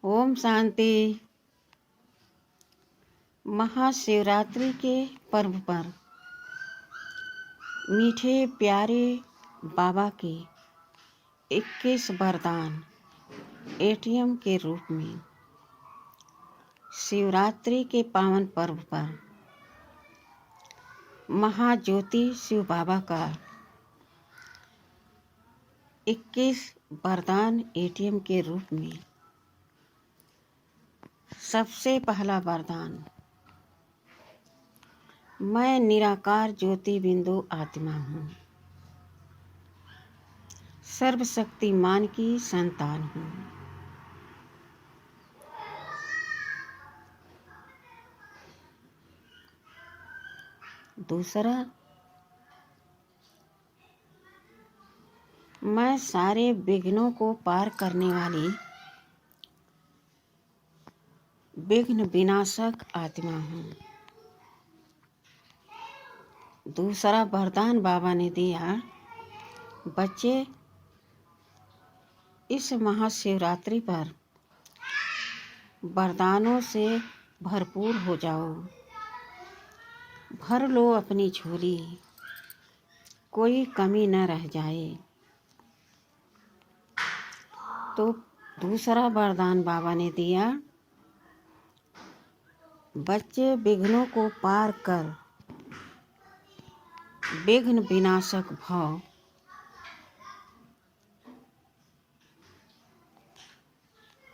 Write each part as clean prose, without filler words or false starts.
ओम शांति। महाशिवरात्रि के पर्व पर मीठे प्यारे बाबा के 21 वरदान एटीएम के रूप में शिवरात्रि के पावन पर्व पर महाज्योति शिव बाबा का 21 वरदान एटीएम के रूप में सबसे पहला वरदान, मैं निराकार ज्योति बिंदु आत्मा हूँ, सर्वशक्तिमान की संतान हूँ। दूसरा, मैं सारे विघ्नों को पार करने वाली विघ्न विनाशक आत्मा हूँ। दूसरा वरदान बाबा ने दिया, बच्चे इस महाशिवरात्रि पर वरदानों से भरपूर हो जाओ, भर लो अपनी झोली, कोई कमी न रह जाए। तो दूसरा वरदान बाबा ने दिया, बच्चे विघ्नों को पार कर विघ्न विनाशक भव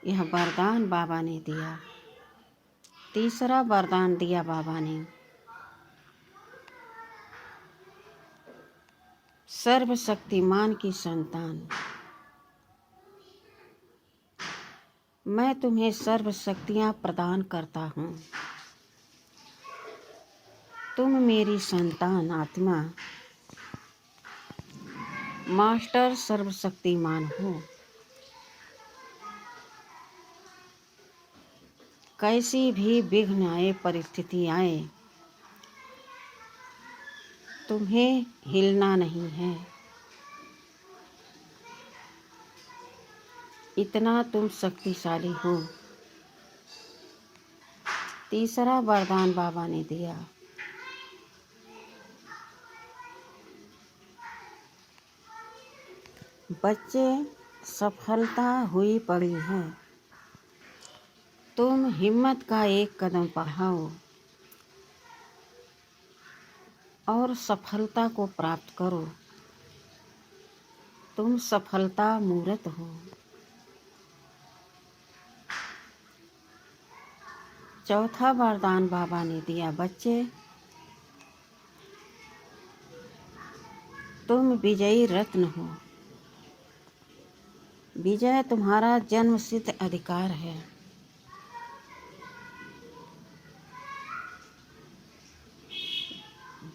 यह वरदान बाबा ने दिया। तीसरा वरदान दिया बाबा ने, सर्वशक्तिमान की संतान, मैं तुम्हें सर्व शक्तियाँ प्रदान करता हूँ। तुम मेरी संतान आत्मा मास्टर सर्वशक्तिमान हो। कैसी भी विघ्न आए, परिस्थिति आए, तुम्हें हिलना नहीं है। इतना तुम शक्तिशाली हो। तीसरा वरदान बाबा ने दिया, बच्चे सफलता हुई पड़ी है, तुम हिम्मत का एक कदम बढ़ाओ और सफलता को प्राप्त करो। तुम सफलता मूर्त हो। चौथा वरदान बाबा ने दिया, बच्चे तुम विजयी रत्न हो। विजय तुम्हारा जन्म सिद्ध अधिकार है।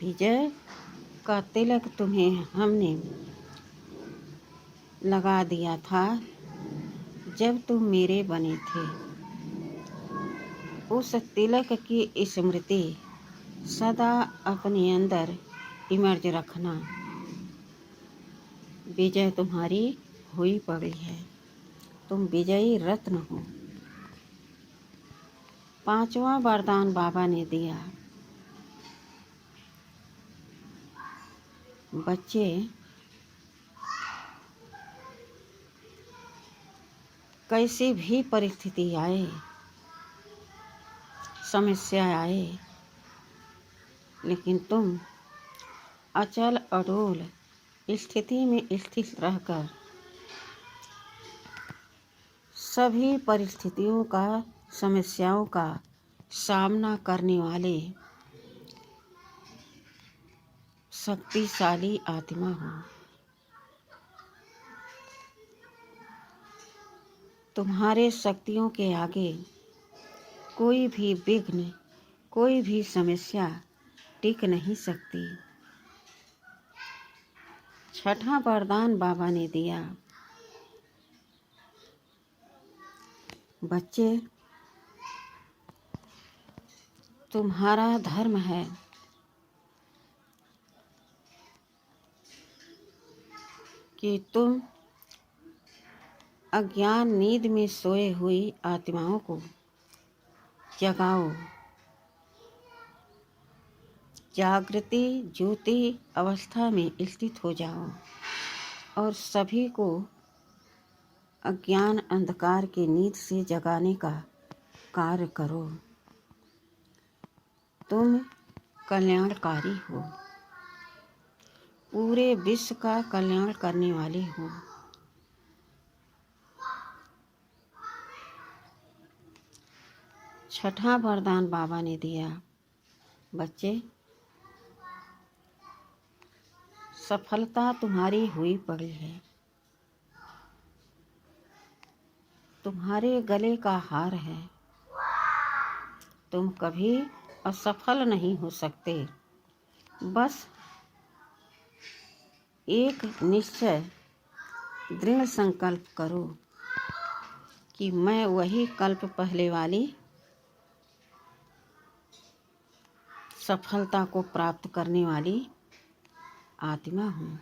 विजय का तिलक तुम्हें हमने लगा दिया था जब तुम मेरे बने थे। उस तिलक की स्मृति सदा अपने अंदर इमर्ज रखना। विजय तुम्हारी हुई पड़ी है, तुम विजयी रत्न हो। पांचवा वरदान बाबा ने दिया, बच्चे कैसी भी परिस्थिति आए, समस्या आए, लेकिन तुम अचल अडोल स्थिति में स्थित रहकर सभी परिस्थितियों का, समस्याओं का सामना करने वाले शक्तिशाली आत्मा हो। तुम्हारे शक्तियों के आगे कोई भी विघ्न, कोई भी समस्या टिक नहीं सकती। छठा वरदान बाबा ने दिया, बच्चे तुम्हारा धर्म है कि तुम अज्ञान नींद में सोए हुई आत्माओं को जगाओ। जागृति ज्योति अवस्था में स्थित हो जाओ और सभी को अज्ञान अंधकार की नींद से जगाने का कार्य करो। तुम कल्याणकारी हो, पूरे विश्व का कल्याण करने वाले हो। छठा वरदान बाबा ने दिया, बच्चे सफलता तुम्हारी हुई पड़ी है। तुम्हारे गले का हार है। तुम कभी असफल नहीं हो सकते। बस एक निश्चय दृढ़ संकल्प करो कि मैं वही कल्प पहले वाली सफलता को प्राप्त करने वाली आत्मा हूँ।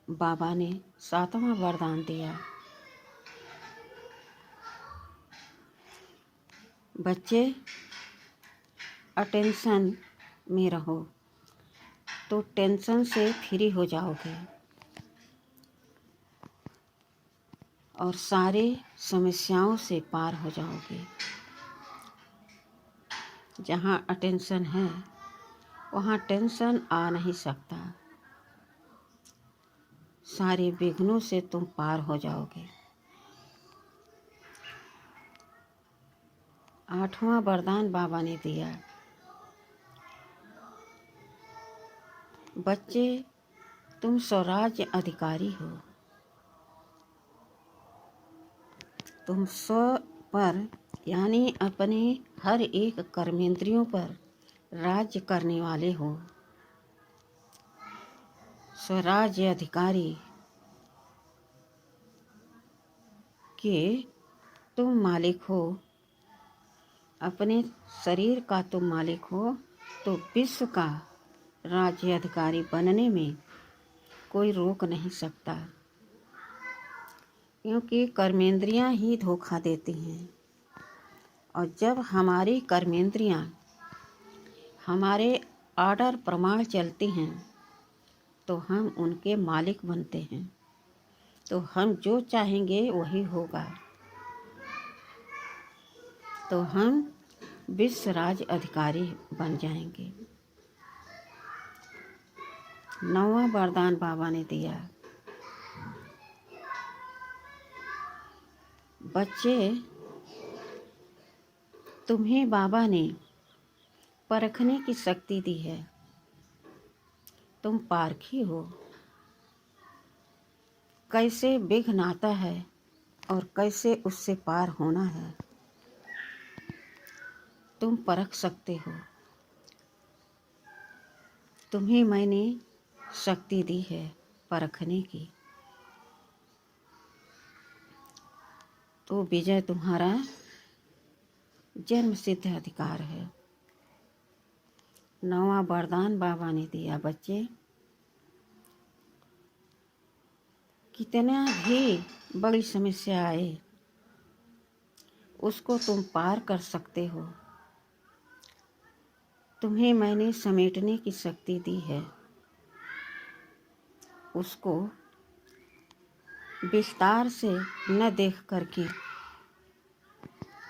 बाबा ने सातवां वरदान दिया, बच्चे अटेंशन में रहो तो टेंशन से फ्री हो जाओगे और सारे समस्याओं से पार हो जाओगे। जहाँ अटेंशन है वहाँ टेंशन आ नहीं सकता। सारे विघ्नों से तुम पार हो जाओगे। आठवां वरदान बाबा ने दिया, बच्चे तुम स्वराज्य अधिकारी हो। तुम स्व पर यानी अपने हर एक कर्मेंद्रियों पर राज्य करने वाले हो। स्वराज्य अधिकारी के तुम मालिक हो। अपने शरीर का तुम मालिक हो तो विश्व का राज्य अधिकारी बनने में कोई रोक नहीं सकता, क्योंकि कर्मेंद्रियां ही धोखा देती हैं। और जब हमारी कर्मेंद्रियां हमारे आर्डर प्रमाण चलती हैं तो हम उनके मालिक बनते हैं। तो हम जो चाहेंगे वही होगा। तो हम विश्व राज्य अधिकारी बन जाएंगे। नौवां वरदान बाबा ने दिया, बच्चे तुम्हें बाबा ने परखने की शक्ति दी है। तुम पारखी हो, कैसे विघ्न आता है और कैसे उससे पार होना है तुम परख सकते हो। तुम्हें मैंने शक्ति दी है परखने की, तो विजय तुम्हारा जन्म सिद्ध अधिकार है। नौवां वरदान बाबा ने दिया, बच्चे कितना भी बड़ी समस्या आए उसको तुम पार कर सकते हो। तुम्हें मैंने समेटने की शक्ति दी है। उसको विस्तार से न देख करके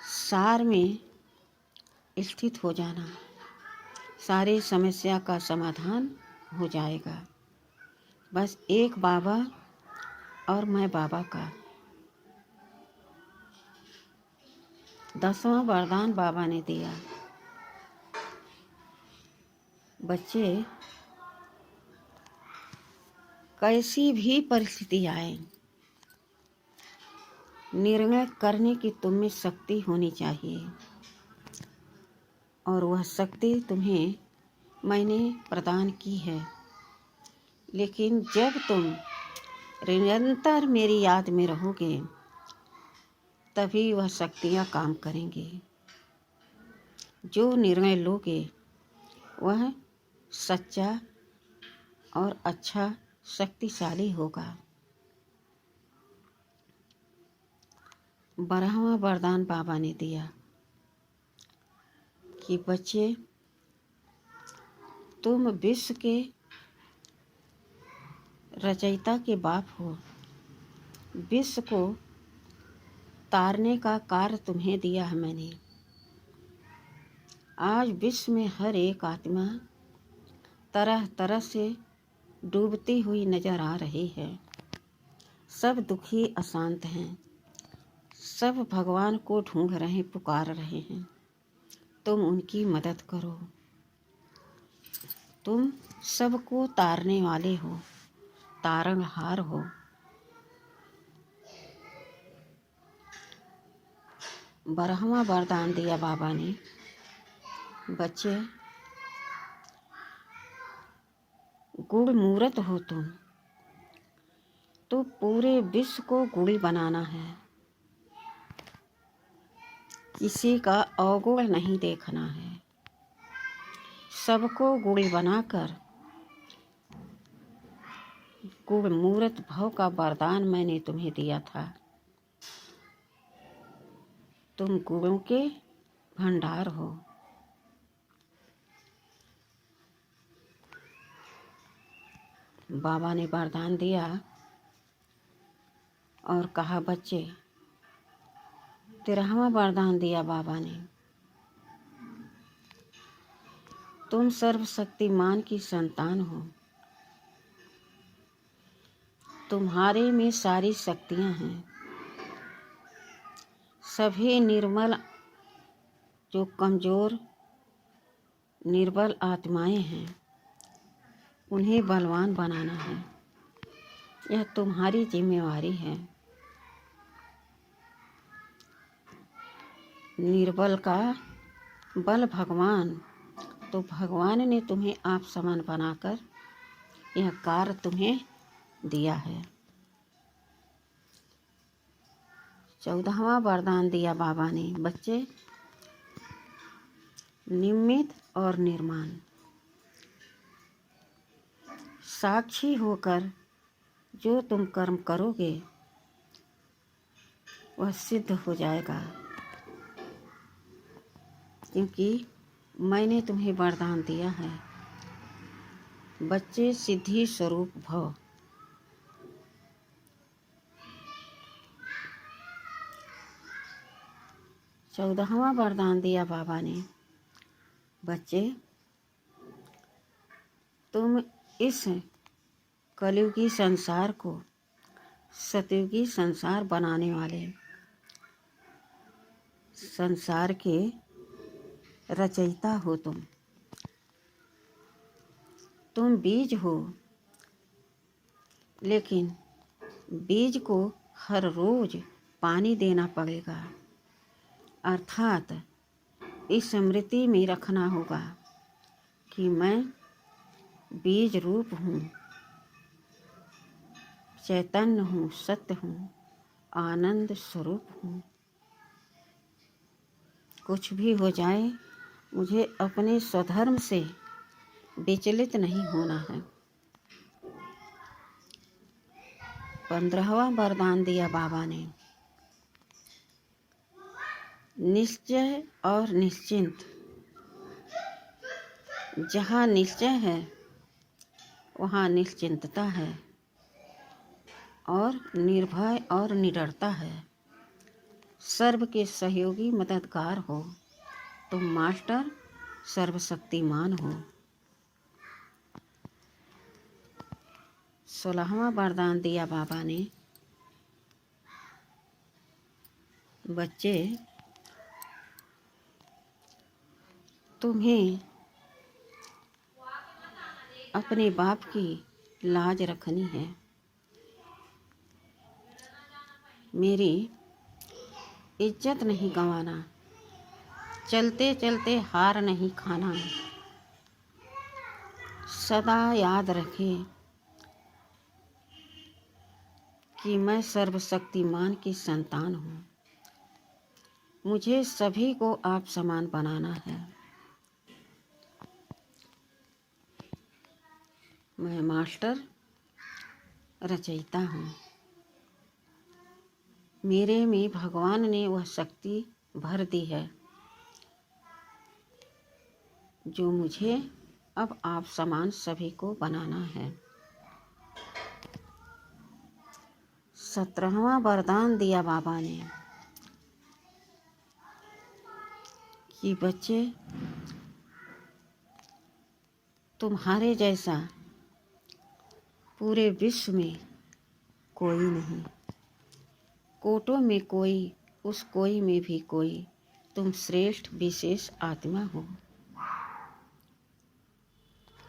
सार में स्थित हो जाना, सारी समस्या का समाधान हो जाएगा। बस एक बाबा और मैं बाबा का। 10वां वरदान बाबा ने दिया, बच्चे कैसी भी परिस्थिति आए निर्णय करने की तुम में शक्ति होनी चाहिए, और वह शक्ति तुम्हें मैंने प्रदान की है। लेकिन जब तुम निरंतर मेरी याद में रहोगे तभी वह शक्तियाँ काम करेंगी। जो निर्णय लोगे वह सच्चा और अच्छा शक्तिशाली होगा। 12वां वरदान बाबा ने दिया कि बच्चे, तुम विश्व के रचयिता के बाप हो। विश्व को तारने का कार्य तुम्हें दिया है मैंने। आज विश्व में हर एक आत्मा तरह तरह से डूबती हुई नजर आ रही है। सब दुखी अशांत हैं, सब भगवान को ढूंढ रहे, पुकार रहे हैं। तुम उनकी मदद करो। तुम सबको तारने वाले हो, तारणहार हो। बारहवां वरदान दिया बाबा ने, बच्चे, गुड़ मूर्त हो तुम, तो पूरे विश्व को गुड़ी बनाना है। किसी का अवगुण नहीं देखना है। सबको गुड़ी बनाकर गुड़ मूर्त भव का वरदान मैंने तुम्हें दिया था। तुम गुणों के भंडार हो। बाबा ने वरदान दिया और कहा, बच्चे, 13वां वरदान दिया बाबा ने, तुम सर्वशक्तिमान की संतान हो। तुम्हारे में सारी शक्तियां हैं। सभी निर्मल, जो कमजोर निर्बल आत्माएं हैं, उन्हें बलवान बनाना है। यह तुम्हारी जिम्मेवारी है। निर्बल का बल भगवान, तो भगवान ने तुम्हें आप समान बनाकर यह कार्य तुम्हें दिया है। 14वां वरदान दिया बाबा ने, बच्चे, निमित्त और निर्माण, साक्षी होकर जो तुम कर्म करोगे वह सिद्ध हो जाएगा, क्योंकि मैंने तुम्हें वरदान दिया है। बच्चे, सिद्धि स्वरूप भव। चौदहवां वरदान दिया बाबा ने, बच्चे, तुम इस कलयुगी संसार को सतयुगी संसार बनाने वाले, संसार के रचयिता हो। तुम बीज हो, लेकिन बीज को हर रोज पानी देना पड़ेगा, अर्थात इस स्मृति में रखना होगा कि मैं बीज रूप हूँ, चैतन्य हूँ, सत्य हूँ, आनंद स्वरूप हूँ। कुछ भी हो जाए, मुझे अपने स्वधर्म से विचलित नहीं होना है। 15वां वरदान दिया बाबा ने, निश्चय और निश्चिंत। जहाँ निश्चय है वहाँ निश्चिंतता है, और निर्भय और निडरता है। सर्व के सहयोगी मददगार हो। तुम मास्टर सर्वशक्तिमान हो। 16वां वरदान दिया बाबा ने, बच्चे, तुम्हें अपने बाप की लाज रखनी है। मेरी इज्जत नहीं गंवाना, चलते चलते हार नहीं खाना। सदा याद रखें कि मैं सर्वशक्तिमान की संतान हूँ। मुझे सभी को आप समान बनाना है। मैं मास्टर रचयिता हूँ। मेरे में भगवान ने वह शक्ति भर दी है जो मुझे अब आप समान सभी को बनाना है। 17वां वरदान दिया बाबा ने कि बच्चे, तुम्हारे जैसा पूरे विश्व में कोई नहीं, कोटों में कोई, उस कोई में भी कोई, तुम श्रेष्ठ विशेष आत्मा हो।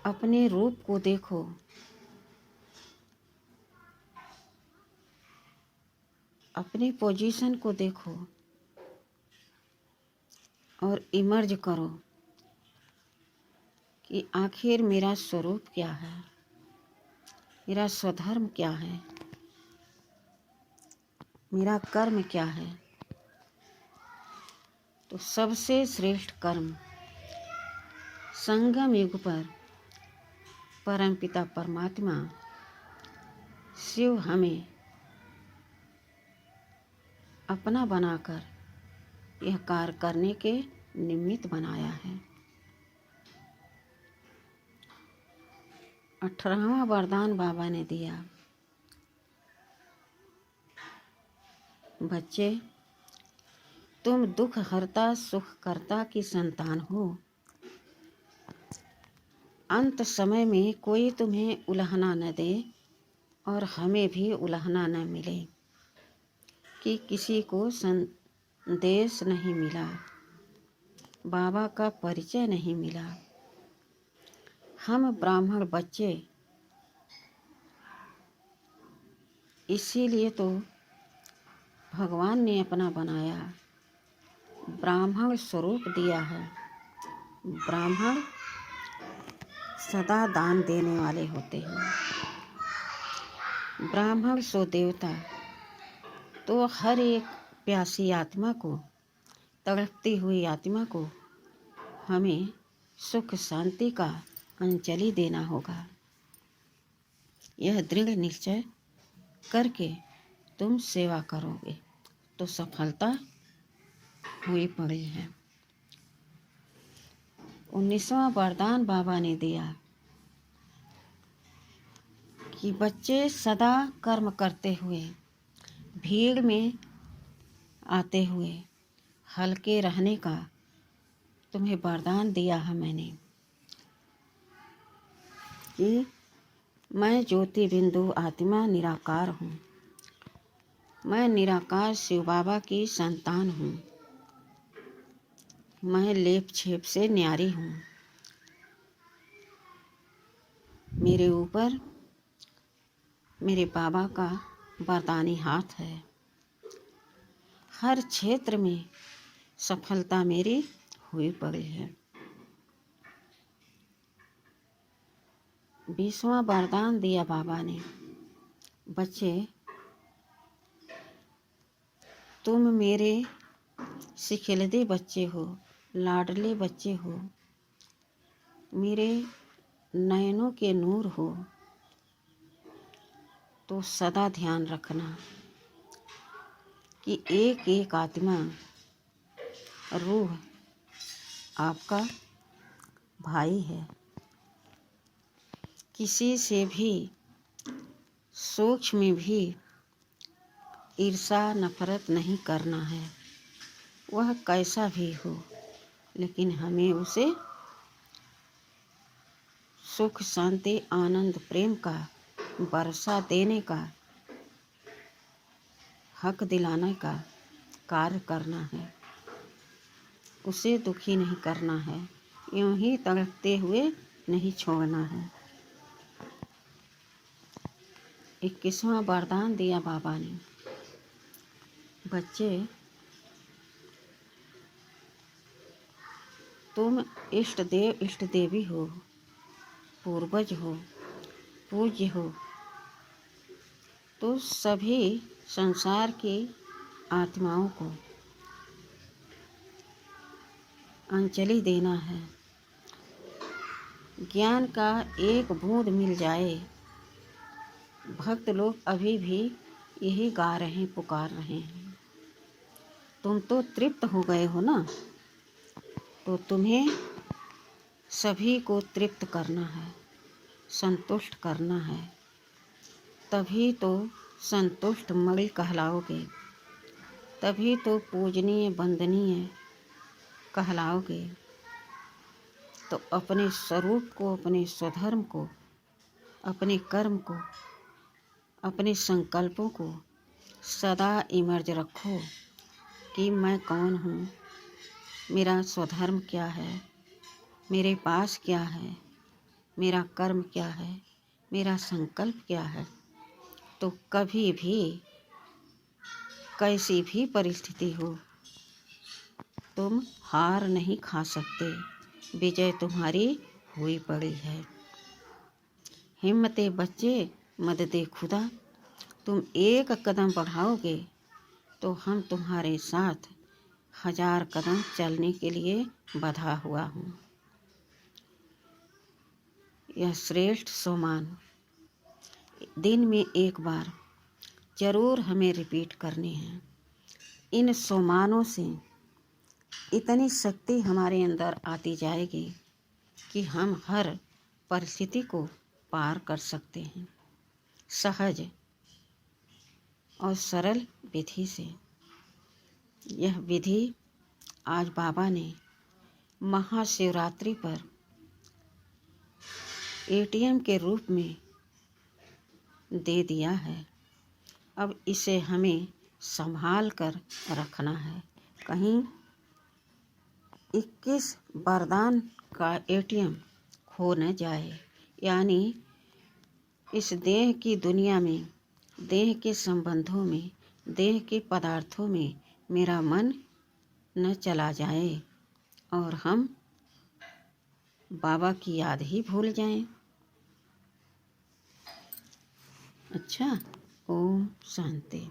अपने रूप को देखो, अपनी पोजीशन को देखो और इमर्ज करो कि आखिर मेरा स्वरूप क्या है, मेरा स्वधर्म क्या है, मेरा कर्म क्या है। तो सबसे श्रेष्ठ कर्म संगम युग पर परमपिता परमात्मा शिव हमें अपना बनाकर यह कार्य करने के निमित्त बनाया है। 18वां वरदान बाबा ने दिया, बच्चे, तुम दुख हरता सुख करता की संतान हो। अंत समय में कोई तुम्हें उलाहना न दे और हमें भी उलाहना न मिले कि किसी को संदेश नहीं मिला, बाबा का परिचय नहीं मिला। हम ब्राह्मण बच्चे इसीलिए तो भगवान ने अपना बनाया, ब्राह्मण स्वरूप दिया है। ब्राह्मण सदा दान देने वाले होते हैं। ब्राह्मण सो देवता। तो हर एक प्यासी आत्मा को, तड़पती हुई आत्मा को हमें सुख शांति का अंजलि देना होगा। यह दृढ़ निश्चय करके तुम सेवा करोगे तो सफलता हुई पड़ी है। 19वां वरदान बाबा ने दिया कि बच्चे, सदा कर्म करते हुए, भीड़ में आते हुए हल्के रहने का तुम्हें वरदान दिया है मैंने कि मैं ज्योति बिंदु आत्मा निराकार हूँ। मैं निराकार शिव बाबा की संतान हूँ। मैं लेप छेप से न्यारी हूँ। मेरे ऊपर मेरे बाबा का वरदानी हाथ है। हर क्षेत्र में सफलता मेरी हुई पड़ी है। 20वां वरदान दिया बाबा ने, बच्चे, तुम मेरे सिखिलदे बच्चे हो, लाडले बच्चे हो, मेरे नयनों के नूर हो। तो सदा ध्यान रखना कि एक एक आत्मा, रूह आपका भाई है। किसी से भी सूक्ष्म में भी ईर्षा नफरत नहीं करना है, वह कैसा भी हो, लेकिन हमें उसे सुख शांति आनंद प्रेम का वर्षा देने का, हक दिलाने का कार्य करना है। उसे दुखी नहीं करना है, यूं ही तड़पते हुए नहीं छोड़ना है। 21वां वरदान दिया बाबा ने, बच्चे, तुम इष्ट देव इष्ट देवी हो, पूर्वज हो, पूज्य हो। तो सभी संसार की आत्माओं को अंजलि देना है ज्ञान का एक बूंद मिल जाए। भक्त लोग अभी भी यही गा रहे हैं, पुकार रहे हैं। तुम तो तृप्त हो गए हो ना, तो तुम्हें सभी को तृप्त करना है, संतुष्ट करना है। तभी तो संतुष्ट मणि कहलाओगे, तभी तो पूजनीय वंदनीय कहलाओगे। तो अपने स्वरूप को, अपने स्वधर्म को, अपने कर्म को, अपने संकल्पों को सदा इमर्ज रखो कि मैं कौन हूँ, मेरा स्वधर्म क्या है, मेरे पास क्या है, मेरा कर्म क्या है, मेरा संकल्प क्या है। तो कभी भी कैसी भी परिस्थिति हो, तुम हार नहीं खा सकते। विजय तुम्हारी हुई पड़ी है। हिम्मते बच्चे मददे खुदा, तुम एक कदम बढ़ाओगे तो हम तुम्हारे साथ 1000 कदम चलने के लिए बंधा हुआ हूँ। यह श्रेष्ठ सोमान दिन में एक बार जरूर हमें रिपीट करने हैं। इन सोमानों से इतनी शक्ति हमारे अंदर आती जाएगी कि हम हर परिस्थिति को पार कर सकते हैं, सहज और सरल विधि से। यह विधि आज बाबा ने महाशिवरात्रि पर ATM के रूप में दे दिया है। अब इसे हमें संभाल कर रखना है, कहीं 21 वरदान का ATM खो न जाए। यानी इस देह की दुनिया में, देह के संबंधों में, देह के पदार्थों में मेरा मन न चला जाए और हम बाबा की याद ही भूल जाएं। अच्छा, ओम शांति।